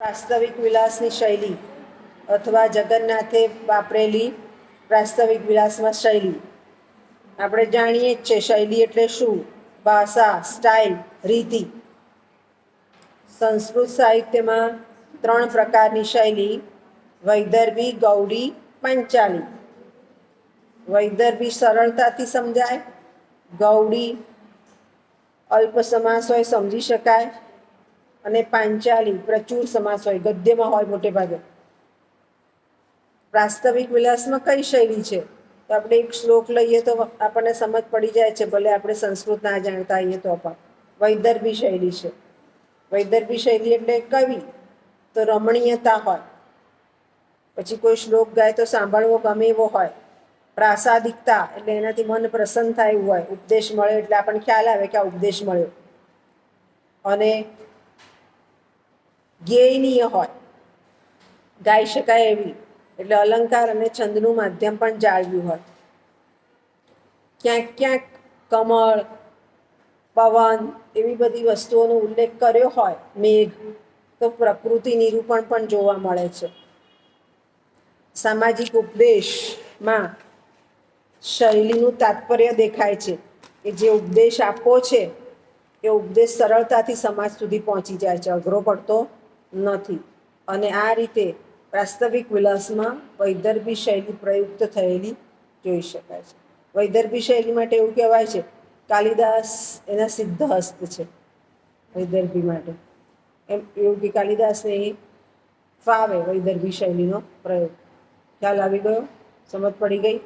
વાસ્તવિક વિલાસની શૈલી અથવા જગન્નાથે વાપરેલી વાસ્તવિક વિલાસમાં શૈલી. આપણે જાણીએ જ છે શૈલી એટલે શું. ભાષા, સ્ટાઇલ, રીતિ. સંસ્કૃત સાહિત્યમાં 3 પ્રકારની શૈલી: વૈદર્ભી, ગૌડી, પાંચાલી. વૈદર્ભી સરળતાથી સમજાય, ગૌડી અલ્પ સમાસ હોય, સમજી શકાય, અને પાંચાલી પ્રચુર સમાસ હોય, ગદ્યમાં હોય મોટે ભાગે. વાસ્તવિક વિલાસમાં કઈ શૈલી છે? તો આપણે એક શ્લોક લઈએ તો આપણને સમજ પડી જાય છે, ભલે આપણે સંસ્કૃત ના જાણતા હોઈએ તો પણ. વૈદર્ભી શૈલી છે. વૈદર્ભી શૈલી એટલે કવિ તો રમણીયતા હોય, પછી કોઈ શ્લોક ગાય તો સાંભળવો ગમે એવો હોય. પ્રાસાદિકતા એટલે એનાથી મન પ્રસન્ન થાય એવું હોય. ઉપદેશ મળે એટલે આપણને ખ્યાલ આવે કે આ ઉપદેશ મળ્યો. અને ગેયનીય હોય, ગાઈ શકાય એવી, એટલે અલંકાર અને છંદનું માધ્યમ પણ જાળવ્યું હોય. ક્યાંક ક્યાંક કમળ, પવન એવી બધી વસ્તુઓનો ઉલ્લેખ કર્યો હોય, મેઘ, તો પ્રકૃતિ નિરૂપણ પણ જોવા મળે છે. સામાજિક ઉપદેશમાં શૈલીનું તાત્પર્ય દેખાય છે કે જે ઉપદેશ આપવો છે એ ઉપદેશ સરળતાથી સમાજ સુધી પહોંચી જાય છે, અઘરો પડતો નથી. અને આ રીતે વાસ્તવિક વિલાસમાં વૈદર્ભી શૈલી પ્રયુક્ત થયેલી જોઈ શકાય છે. વૈદર્ભી શૈલી માટે એવું કહેવાય છે કાલિદાસ એના સિદ્ધ હસ્ત છે. વૈદર્ભી માટે એમ એવું કે કાલિદાસને એ ફાવે વૈદર્ભી શૈલીનો પ્રયોગ. ખ્યાલ આવી ગયો? સમજ પડી ગઈ?